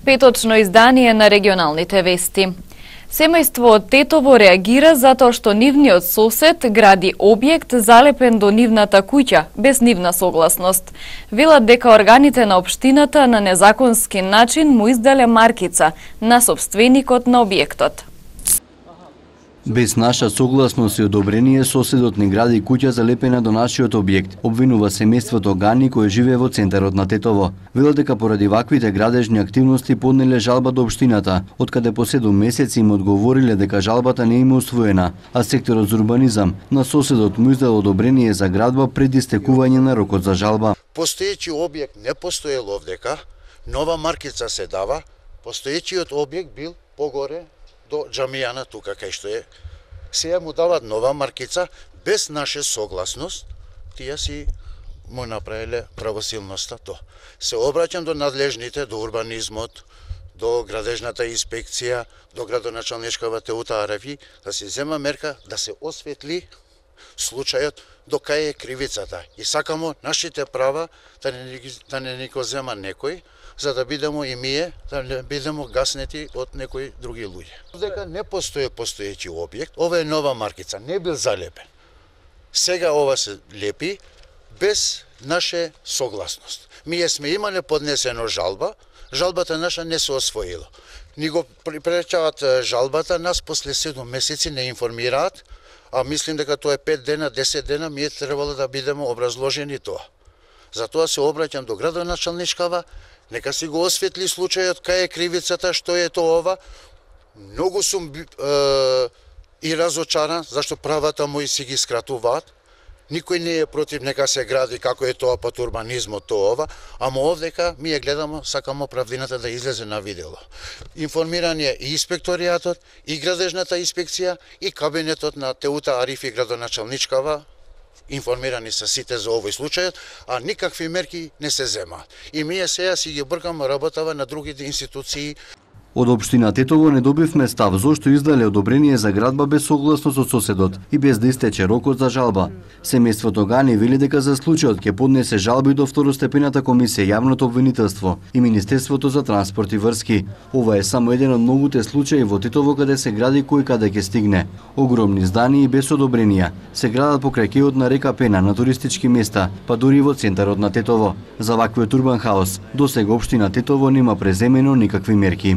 Петочно издание на регионалните вести. Семејство од Тетово реагира затоа што нивниот сосед гради објект залепен до нивната куќа, без нивна согласност. Велат дека органите на општината на незаконски начин му издале маркица на собственикот на објектот. Без наша согласност и одобрение, соседот не гради куќа залепена до нашиот објект, обвинува семејството Гани кој живее во центарот на Тетово. Велат дека поради ваквите градежни активности поднеле жалба до општината, откаде по 7 месеци им одговориле дека жалбата не им е усвоена, а секторот за урбанизам на соседот му издал одобрение за градба пред истекување на рокот за жалба. Постоечи објект не постоел овдека, нова маркица се дава, постоечиот објект бил погоре до џамијана тука кај што е. Сега му дават нова маркица без наша согласност, тие си му направиле правосилноста то. Се обраќам до надлежните, до урбанизмот, до градежната инспекција, до градоначалничкава Теута Арафи, да се зема мерка, да се осветли случајот до кај е кривицата. И сакамо нашите права да не ни го зема некој, за да бидемо и ние, да не бидемо гаснети од некои други луѓе. Дека не постои постоечи објект, ова е нова маркица, не бил залепен. Сега ова се лепи без наша согласност. Ние сме имале поднесено жалба, жалбата наша не се освоила. Ни го препречават жалбата, нас после 7 месеци не информираат, а мислим дека тоа е 5 дена, 10 дена, ми е требало да бидеме образложени тоа. Затоа се обраќам до градоначалничкава, нека си го осветли случајот, кај е кривицата, што е тоа ова. Многу сум и разочаран, зашто правата мои си ги скратуваат. Никој не е против, нека се гради како е тоа под урбанизмот, тоа ова, ама овдека ми ја гледамо, сакамо правдината да излезе на видело. Информиран е и инспекторијатот, и градежната инспекција, и кабинетот на Теута Арифи градоначалничкава, информирани се сите за овој случај, а никакви мерки не се земаат. И ние сега си ги бркаме работава на другите институции. Од општина Тетово не добивме став зошто издале одобрение за градба без согласност од соседот и без да истече рокот за жалба. Семејството Гани вели дека за случајот ќе поднесе жалби до второстепената комисија јавното обвинителство и Министерството за транспорт и врски. Ова е само еден од многуте случаи во Тетово каде се гради кој каде ќе стигне. Огромни здании без одобренија се градат покрај кејот на река Пена на туристички места, па дури во центарот на Тетово. За ваквиот урбан хаос досега општина Тетово нема преземено никакви мерки.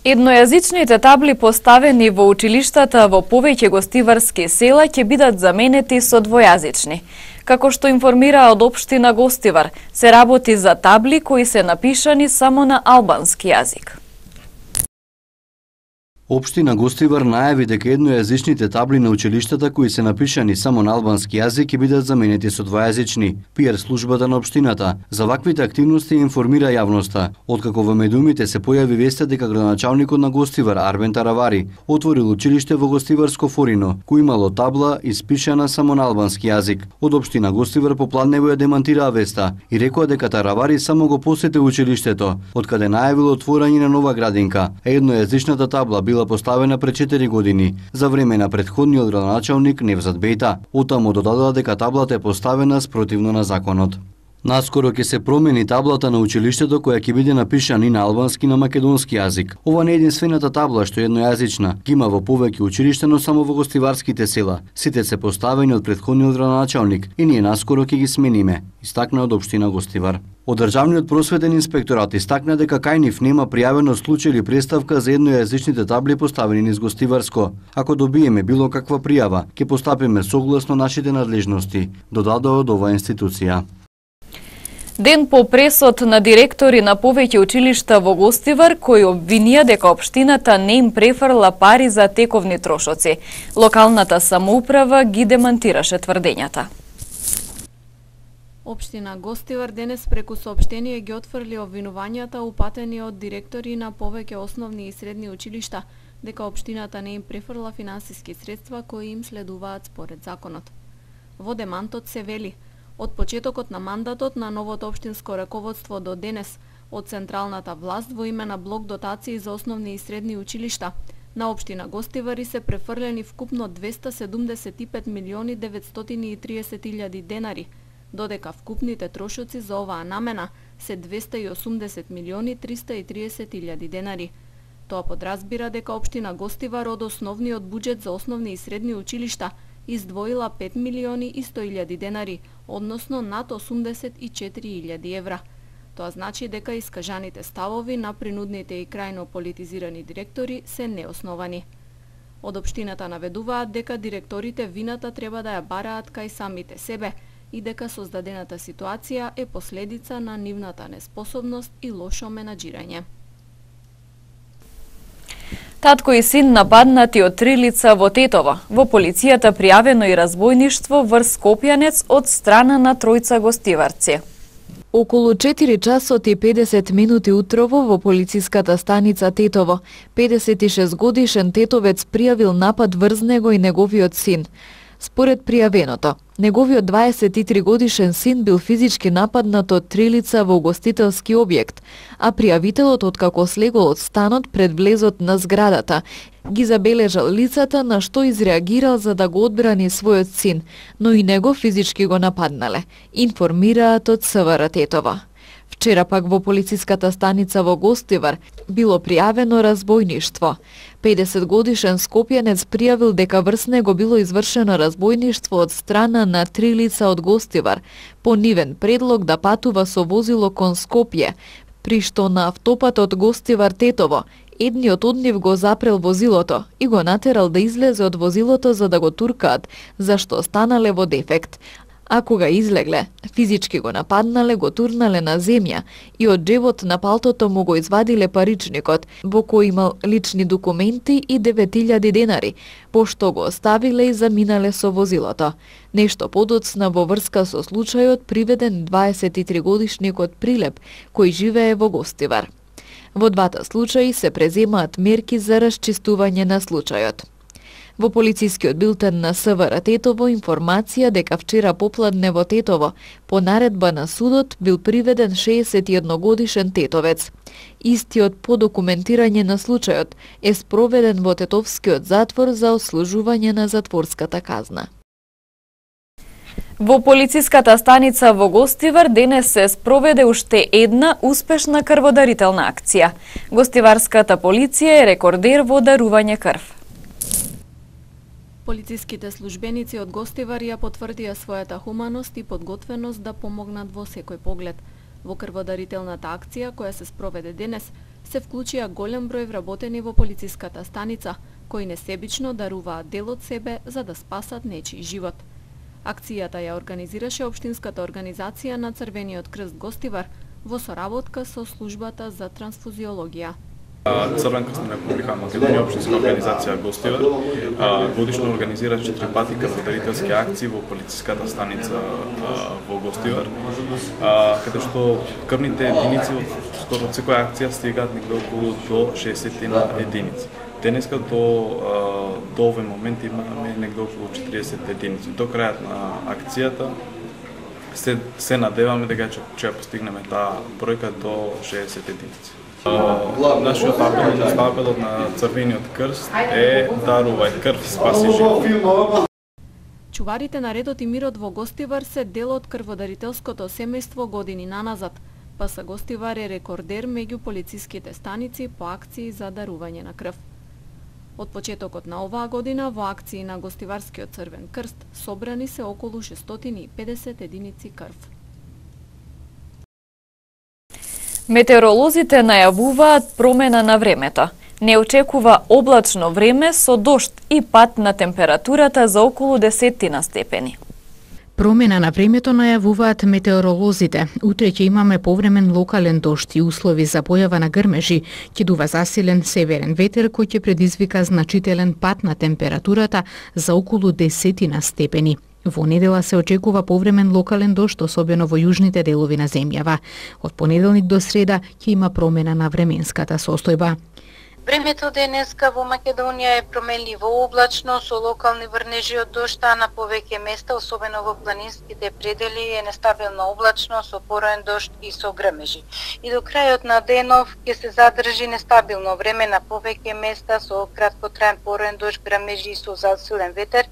Еднојазичните табли поставени во училиштата во повеќе гостиварски села ќе бидат заменети со двојазични. Како што информира од општина Гостивар, се работи за табли кои се напишани само на албански јазик. Општина Гостивар најави дека еднојазичните табли на училиштата кои се напишани само на албански јазик ќе бидат заменети со двојазични. PR службата на општината за ваквите активности информира јавноста, откако во медиумите се појави веста дека градоначалникот на Гостивар Арбен Таравари отворил училиште во Гостиварско Форино, кој имало табла испишана само на албански јазик. Од општина Гостивар попладнево ја демантираа веста и рекоа дека Таравари само го посети училиштето, откаде најавил отворање на нова градинка, а еднојазичната табла била поставена пред 4 години за време на претходниот градоначалник Невзат Бејта. Оттаму додадоа дека таблата е поставена спротивно на законот. Наскоро ќе се промени таблата на училиштето која ќе биде напишана и на албански и на македонски јазик. Ова не е единствената табла што е еднојазична. Ги има во повеќе училишта, но само во гостиварските села. Сите се поставени од претходниот градоначалник и ние наскоро ќе ги смениме, истакна од општина Гостивар. Од Државниот просветен инспекторат истакна дека кај нив нема пријавено случај или преставка за еднојазичните табли поставени низ Гостиварско. Ако добиеме било каква пријава, ќе постапиме согласно нашите надлежности, додадоа од оваа институција. Ден по пресот на директори на повеќе училишта во Гостивар кои обвинија дека општината не им префрла пари за тековни трошоци. Локалната самоуправа ги демантираше тврдењата. Општина Гостивар денес преку соопштение ги отфрли обвинувањата упатени од директори на повеќе основни и средни училишта дека општината не им префрла финансиски средства кои им следуваат според законот. Во демантот се вели: од почетокот на мандатот на новото општинско раководство до денес, од централната власт во име на блок дотации за основни и средни училишта, на општина Гостивари се префрлени вкупно 275 милиони 930 илјади денари, додека вкупните трошоци за оваа намена се 280 милиони 330 илјади денари. Тоа подразбира дека општина Гостивар од основниот буџет за основни и средни училишта издвоила 5 милиони и 100 илјади денари, односно над 84 илјади евра. Тоа значи дека искажаните ставови на принудните и крајно политизирани директори се неосновани. Од општината наведуваат дека директорите вината треба да ја бараат кај самите себе и дека создадената ситуација е последица на нивната неспособност и лошо менаџирање. Татко и син нападнати од 3 лица во Тетово. Во полицијата пријавено и разбојништво врз Скопјанец од страна на тројца гостиварци. Околу 4 часот и 50 минути утрово во полициската станица Тетово, 56 годишен тетовец пријавил напад врз него и неговиот син. Според пријавеното, неговиот 23 годишен син бил физички нападнат од 3 лица во гостителски објект, а пријавителот откако слегол од станот пред влезот на зградата, ги забележал лицата на што изреагирал за да го одбрани својот син, но и него физички го нападнале, информираат од СВР Тетово. Вчера пак во полициската станица во Гостивар било пријавено разбојништво. 50 годишен скопјанец пријавил дека врз него било извршено разбојништво од страна на 3 лица од Гостивар, по нивен предлог да патува со возило кон Скопје, при што на автопатот Гостивар Тетово едниот од нив го запрел возилото и го натерал да излезе од возилото за да го туркаат, зашто станале во дефект. А кога излегле, физички го нападнале, го турнале на земја и од џебот на палтото му го извадиле паричникот, во кој имал лични документи и 9000 денари, пошто го оставиле и заминале со возилото. Нешто подоцна во врска со случајот приведен 23 годишникот Прилеп, кој живее во Гостивар. Во двата случаи се преземаат мерки за расчистување на случајот. Во полицискиот билтен на СВР Тетово информација дека вчера попладне во Тетово по наредба на судот бил приведен 61 годишен тетовец. Истиот по документирање на случајот е спроведен во тетовскиот затвор за отслужување на затворската казна. Во полициската станица во Гостивар денес се спроведе уште една успешна крводарителна акција. Гостиварската полиција е рекордер во дарување крв. Полициските службеници од Гостивар ја потврдија својата хуманост и подготвеност да помогнат во секој поглед. Во крводарителната акција, која се спроведе денес, се вклучија голем број вработени во полициската станица, кои несебично даруваат дел од себе за да спасат нечии живот. Акцијата ја организираше Општинската организација на Црвениот крст Гостивар во соработка со службата за трансфузиологија. Црвен крст на Република Македонија, Општинска организација Гостивар, годишно организира 4 пати крводарителски акции во полициската станица во Гостивар, каде што крвните единици од скоро секоја акција стигаат некаде околу до 60 единици. Денеска до овој момент имаме некаде околу 40 единици. До крајот на акцијата се надеваме дека ќе постигнеме таа бројка до 60 единици. Нашиот апелот на Црвениот крст е дарувај крв, спаси живот. Чуварите на редот и мирот во Гостивар се дел од крводарителското семејство години наназад, па са Гостивар е рекордер меѓу полициските станици по акции за дарување на крв. Од почетокот на оваа година во акции на Гостиварскиот Црвен крст собрани се околу 650 единици крв. Метеоролозите најавуваат промена на времето. Не очекува облачно време со дожд и пад на температурата за околу 10 степени. Промена на времето најавуваат метеоролозите. Утре ќе имаме повремен локален дожд и услови за појава на грмежи, ќе дува засилен северен ветер кој ќе предизвика значителен пад на температурата за околу 10 степени. Во недела се очекува повремен локален дожд, особено во јужните делови на земјава. Од понеделник до среда ќе има промена на временската состојба. Времето денеска во Македонија е променливо облачно со локални врнежи од дожд, а на повеќе места, особено во планинските предели, е нестабилно облачно со пороен дожд и со грмежи. И до крајот на денов ќе се задржи нестабилно време на повеќе места со краткотраен пороен дожд, грмежи и со засилен ветер,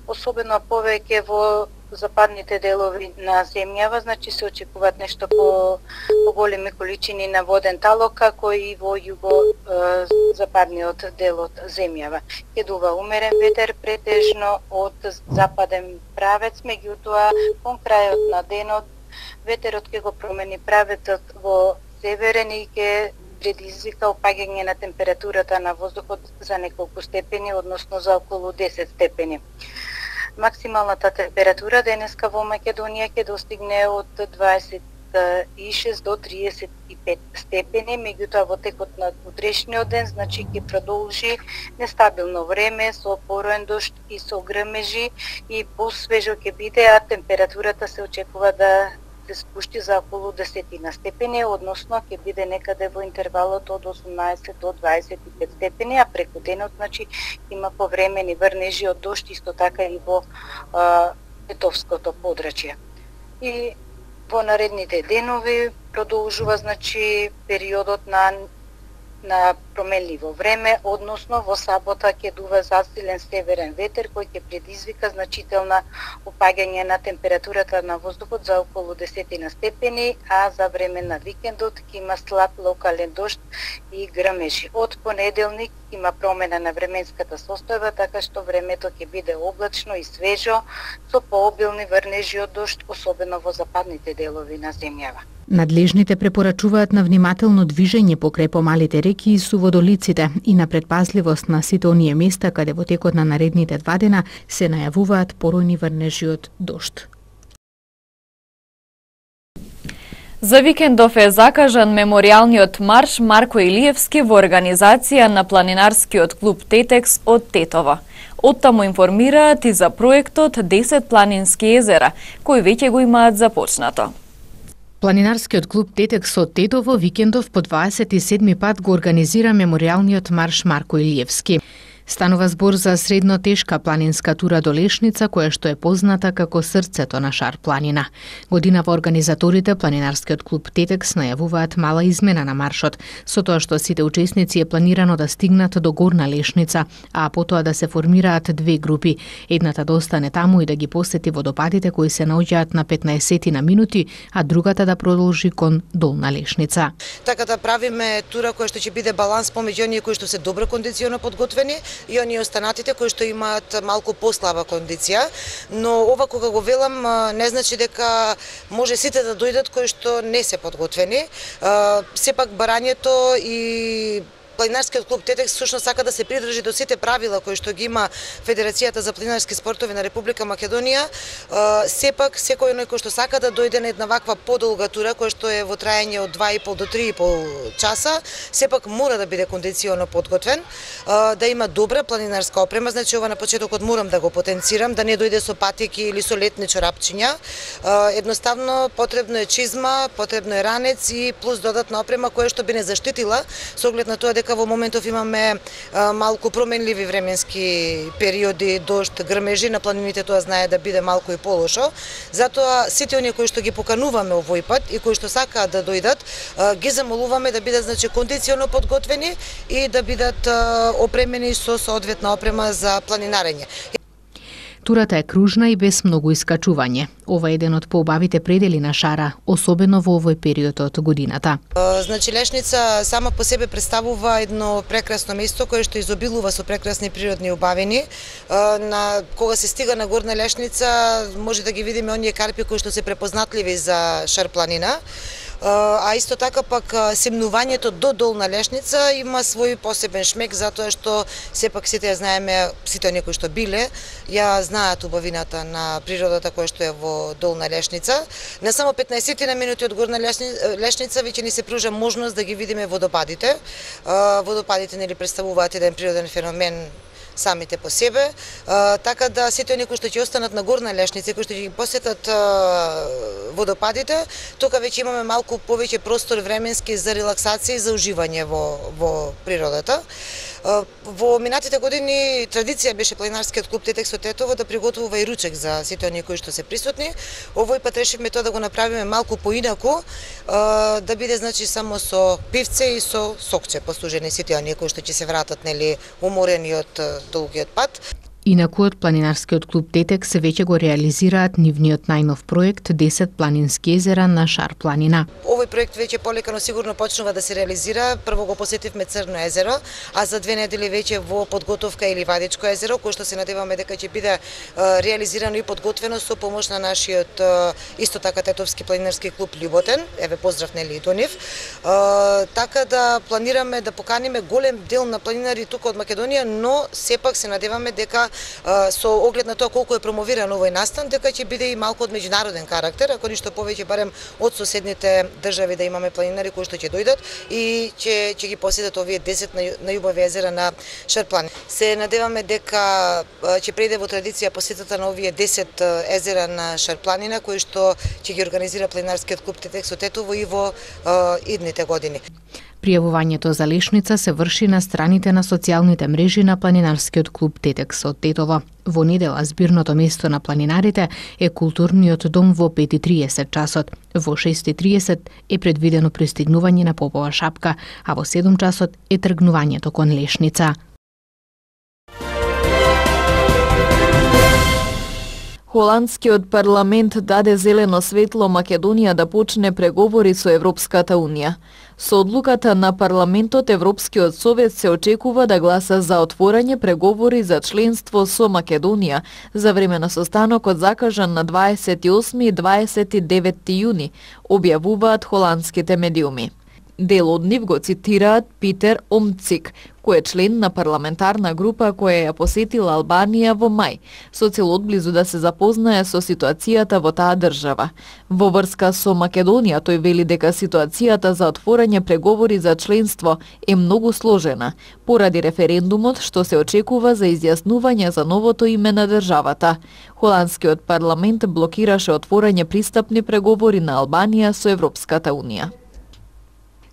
особено повеќе во западните делови на земјава, значи се очекуваат нешто поголеми количини на воден талок, како и во југо-западниот дел од земјава. Ќе дува умерен ветер, претежно од западен правец, меѓутоа кон крајот на денот ветерот ќе го промени правецот во северен и ќе предизвика опаѓање на температурата на воздухот за неколку степени, односно за околу 10 степени. Максималната температура денеска во Македонија ќе достигне од 26 до 35 степени, меѓутоа во текот на утрешниот ден, значи ќе продолжи нестабилно време со пороен дожд и со грмежи и посвежо ќе биде, а температурата се очекува да се спушти за околу 10 степени, односно ќе биде некаде во интервалот од 18 до 25 степени, а преку денот, значи, има повремени врнежи од дожд, исто така и во Тетовското подрачје. И во наредните денови продолжува, значи, периодот на променливо време, односно во сабота ќе дува засилен северен ветер кој ќе предизвика значителна опаѓање на температурата на воздухот за околу 10 степени, а за време на викендот ќе има слаб локален дожд и грмежи. Од понеделник има промена на временската состојба, така што времето ќе биде облачно и свежо со пообилни врнежи од дожд, особено во западните делови на земјава. Надлежните препорачуваат на внимателно движење покрај помалите реки и суводолиците и на предпазливост на сите оние места каде во текот на наредните 2 дена се најавуваат поројни врнежи од дожд. За викендов е закажан меморијалниот марш Марко Илиевски во организација на планинарскиот клуб Тетекс од Тетово. Оттаму информираат и за проектот 10 планински езера, кои веќе го имаат започнато. Планинарскиот клуб Тетекс од Тетово викендов по 27 пат го организира меморијалниот марш Марко Илиевски. Станува збор за средно тешка планинска тура до Лешница, која што е позната како срцето на Шар планина. Годинава организаторите Планинарскиот клуб Тетекс најавуваат мала измена на маршот, со тоа што сите учесници е планирано да стигнат до Горна Лешница, а потоа да се формираат 2 групи. Едната да остане таму и да ги посети водопадите кои се наоѓаат на 15 на минути, а другата да продолжи кон Долна Лешница. Така да правиме тура која што ќе биде баланс помеѓу оние кои што се добро кондиционно подготвени и оние останатите кои што имаат малку послаба кондиција, но ова кога го велам не значи дека може сите да дојдат кои што не се подготвени. Сепак барањето и Планинарскиот клуб Тетекс всушност сака да се придржи до сите правила кои што ги има Федерацијата за планинарски спортови на Република Македонија. Сепак секој оној кој што сака да дојде на една ваква подолга тура која што е во траење од 2,5 до 3,5 часа, сепак мора да биде кондиционно подготвен, да има добра планинарска опрема, значи ова на почетокот морам да го потенцирам, да не дојде со патики или со летни чорапчиња. Едноставно потребно е чизма, потребно е ранец и плюс додатна опрема која што би не заштитила со оглед на тоа дека во моментов имаме малку променливи временски периоди, дожд, грмежи, на планините тоа знае да биде малку и полошо. Затоа сите оние кои што ги покануваме овој пат и кои што сакаат да дојдат, ги замолуваме да бидат значи кондиционно подготвени и да бидат опремени со соодветна опрема за планинарење. Турата е кружна и без многу искачување. Ова е еден од поубавите предели на Шара, особено во овој период од годината. Значи Лешница сама по себе представува едно прекрасно место кое што изобилува со прекрасни природни убавини. Кога се стига на Горна Лешница може да ги видиме оние карпи кои што се препознатливи за Шар планина. А исто така пак семнувањето до Долна Лешница има свој посебен шмек, затоа што сепак сите ја знаеме, сите оние кои што биле, ја знаат убавината на природата која што е во Долна Лешница. На само 15 на минути од Горна Лешница веќе ни се пружа можност да ги видиме водопадите. Водопадите нели представуваат еден природен феномен самите по себе, така да сите оние кои што ќе останат на Горна Лешница, кои што ќе ги посетат водопадите, тука веќе имаме малку повеќе простор временски за релаксација и за уживање во природата. Во минатите години традиција беше Планинарскиот клуб Тетекс од Тетово да приготвува и ручек за сите оние кои што се присутни. Овој пат решивме тоа да го направиме малку поинаку, да биде значи само со пивце и со сокче послужени сите оние кои што ќе се вратат нели уморени од долгиот пат. Инаку од планинарскиот клуб Тетекс веќе го реализираат нивниот најнов проект 10 планински езера на Шар планина. Овој проект веќе полека но сигурно почнува да се реализира. Прво го посетивме Црно езеро, а за 2 недели веќе во подготовка или Вадичко езеро, кој што се надеваме дека ќе биде реализирано и подготвено со помош на нашиот исто така Тетовски планинарски клуб Љуботен. Еве поздрав нели и до нив. Така да планираме да поканиме голем дел на планинари тука од Македонија, но сепак се надеваме дека со оглед на тоа колку е промовиран овој настан, дека ќе биде и малку од меѓународен карактер, ако ништо повеќе барем од соседните држави да имаме планинари кои што ќе дојдат и ќе ги посетат овие 10 најубави езера на Шарпланина. Се надеваме дека ќе преиде во традиција посетата на овие 10 езера на Шарпланина, кои што ќе ги организира планинарскиот клуб Тетекс од Тетово и во идните години. Пријавувањето за лешница се врши на страните на социјалните мрежи на планинарскиот клуб Тетекс од Тетово. Во недела збирното место на планинарите е културниот дом во 5:30 часот. Во 6:30 е предвидено пристигнување на попова шапка, а во 7 часот е тргнувањето кон лешница. Холандскиот парламент даде зелено светло Македонија да почне преговори со Европската Унија. Со одлуката на парламентот, Европскиот совет се очекува да гласа за отворање преговори за членство со Македонија за време на состанокот закажан на 28 и 29 јуни, објавуваат холандските медиуми. Дел од нив го цитираат Питер Омцик, кој е член на парламентарна група која ја посетила Албанија во мај, со цел одблизу да се запознае со ситуацијата во таа држава. Во врска со Македонија, тој вели дека ситуацијата за отворање преговори за членство е многу сложена, поради референдумот што се очекува за изјаснување за новото име на државата. Холандскиот парламент блокираше отворање пристапни преговори на Албанија со Европската Унија.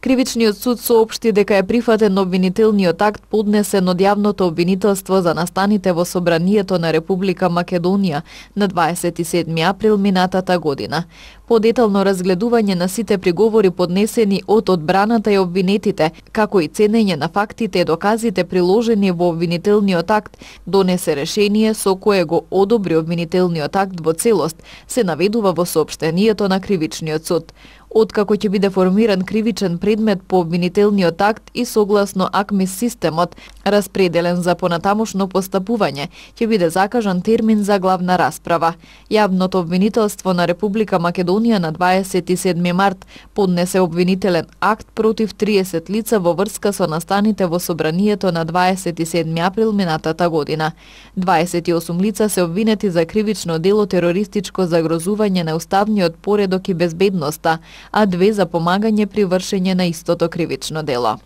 Кривичниот суд соопшти дека е прифатен обвинителниот акт поднесен од јавното обвинителство за настаните во Собранието на Република Македонија на 27 април минатата година. По детално разгледување на сите приговори поднесени од одбраната и обвинетите, како и ценење на фактите и доказите приложени во обвинителниот акт, донесе решение со кое го одобри обвинителниот акт во целост, се наведува во соопштението на Кривичниот суд. Откако ќе биде формиран кривичен предмет по обвинителниот акт и согласно АКМИС системот, распределен за понатамошно постапување, ќе биде закажан термин за главна расправа. Јавното обвинителство на Република Македонија на 27 март поднесе обвинителен акт против 30 лица во врска со настаните во Собранието на 27 април минатата година. 28 лица се обвинети за кривично дело терористичко загрозување на уставниот поредок и безбедноста, а 2 за помагање при вршење на истото кривично дело.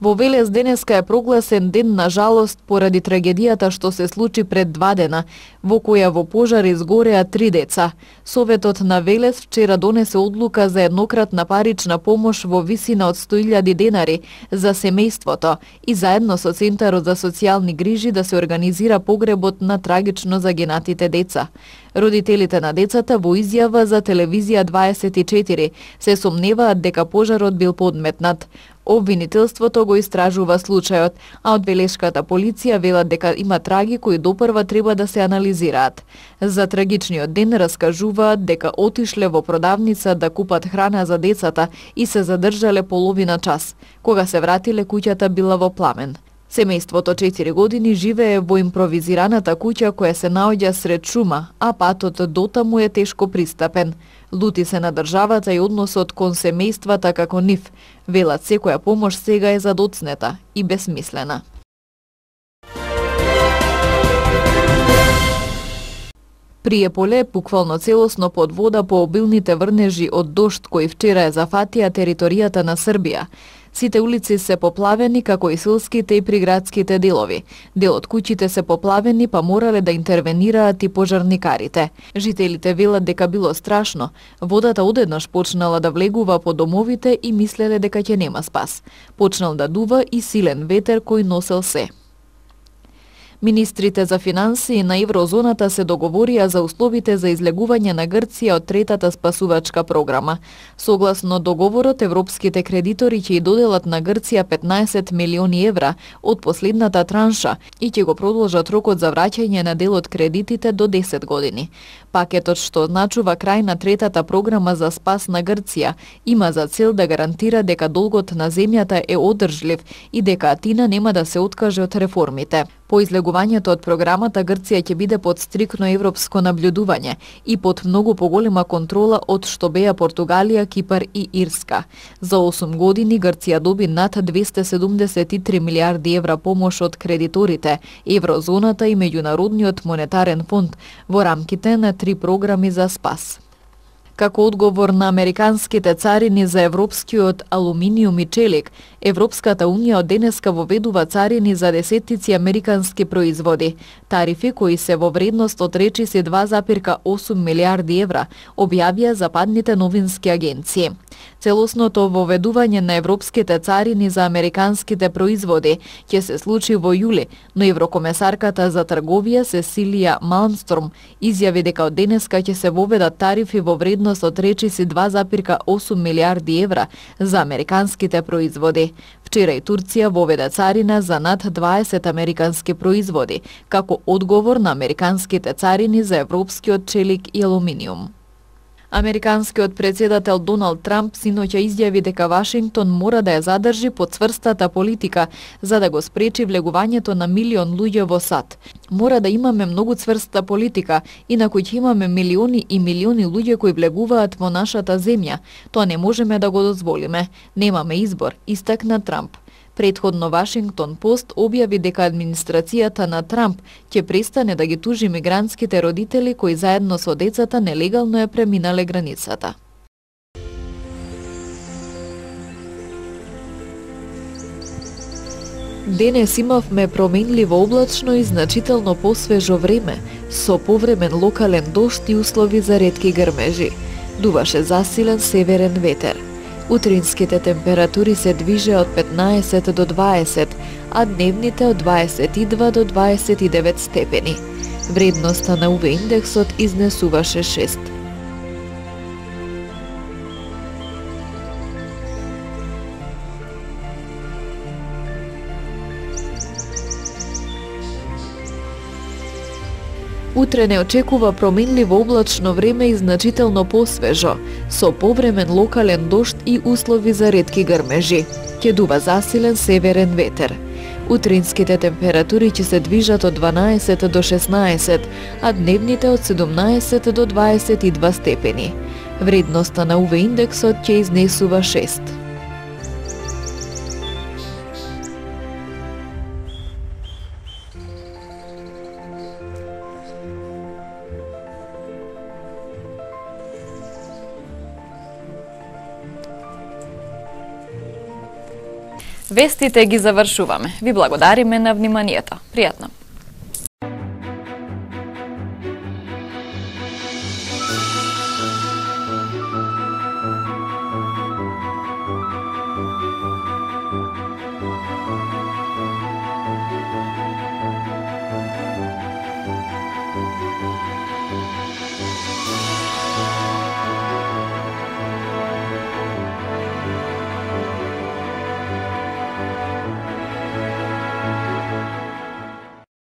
Во Велес денеска е прогласен ден на жалост поради трагедијата што се случи пред 2 дена, во која во пожар изгореа 3 деца. Советот на Велес вчера донесе одлука за еднократна парична помош во висина од 100.000 денари за семејството и заедно со Центарот за социјални грижи да се организира погребот на трагично загинатите деца. Родителите на децата во изјава за телевизија 24 се сомневаат дека пожарот бил подметнат. Обвинителството го истражува случајот, а од Велешката полиција велат дека има траги кои допрва треба да се анализираат. За трагичниот ден раскажуваат дека отишле во продавница да купат храна за децата и се задржале половина час. Кога се вратиле, куќата била во пламен. Семејството 4 години живее во импровизираната куќа која се наоѓа сред шума, а патот до таму е тешко пристапен. Лути се на државата и односот кон семејствата како нив. Велат секоја помош сега е задоцнета и безсмислена. Пријеполе е буквално целосно под вода по обилните врнежи од дожд кои вчера е зафатија територијата на Србија. Сите улици се поплавени, како и селските и приградските делови. Дел од куќите се поплавени, па морале да интервенираат и пожарникарите. Жителите велат дека било страшно. Водата одеднаш почнала да влегува по домовите и мислеле дека ќе нема спас. Почнал да дува и силен ветер кој носел се. Министрите за финансии на еврозоната се договорија за условите за излегување на Грција од третата спасувачка програма. Согласно договорот, европските кредитори ќе доделат на Грција 15 милиони евра од последната транша и ќе го продолжат рокот за враќање на дел од кредитите до 10 години. Пакетот, што означува крај на третата програма за спас на Грција, има за цел да гарантира дека долгот на земјата е одржлив и дека Атина нема да се откаже од реформите. По излегувањето од програмата, Грција ќе биде под стрикно европско наблюдување и под многу поголема контрола од што беа Португалија, Кипар и Ирска. За 8 години Грција доби над 273 милиарди евра помош од кредиторите, еврозоната и Меѓународниот монетарен фонд во рамките на 3 програми за спас. Како одговор на американските царини за европскиот алуминиум и челик, Европската унија од денеска воведува царини за десеттици американски производи. Тарифи кои се во вредност од речиси 2,8 милиарди евра, објавија западните новински агенции. Целосното воведување на европските царини за американските производи ќе се случи во јули, но еврокомесарката за трговија Сесилија Малмстром изјави дека од денеска ќе се воведат тарифи во вредност од речиси 2,8 милиарди евра за американските производи. Вчера и Турција воведе царина за над 20 американски производи, како одговор на американските царини за европскиот челик и алуминиум. Американскиот председател Доналд Трамп синоќа изјави дека Вашингтон мора да ја задржи под цврстата политика за да го спречи влегувањето на милион луѓе во САД. Мора да имаме многу цврста политика, инаку ќе имаме милиони и милиони луѓе кои влегуваат во нашата земја. Тоа не можеме да го дозволиме. Немаме избор, истакна Трамп. Претходно Вашингтон Пост објави дека администрацијата на Трамп ќе престане да ги тужи мигрантските родители кои заедно со децата нелегално ја преминале границата. Денес имавме променливо облачно и значително посвежо време, со повремен локален дожд и услови за ретки грмежи. Дуваше засилен северен ветер. Утринските температури се движеа од 15 до 20, а дневните од 22 до 29 степени. Вредноста на UV индексот изнесуваше 6. Утре не очекува променливо облачно време и значително посвежо, со повремен локален дожд и услови за ретки грмежи. Ќе дува засилен северен ветер. Утринските температури ќе се движат од 12 до 16, а дневните од 17 до 22 степени. Вредноста на UV индексот ќе изнесува 6. Вестите ги завршуваме. Ви благодариме на вниманието. Пријатно.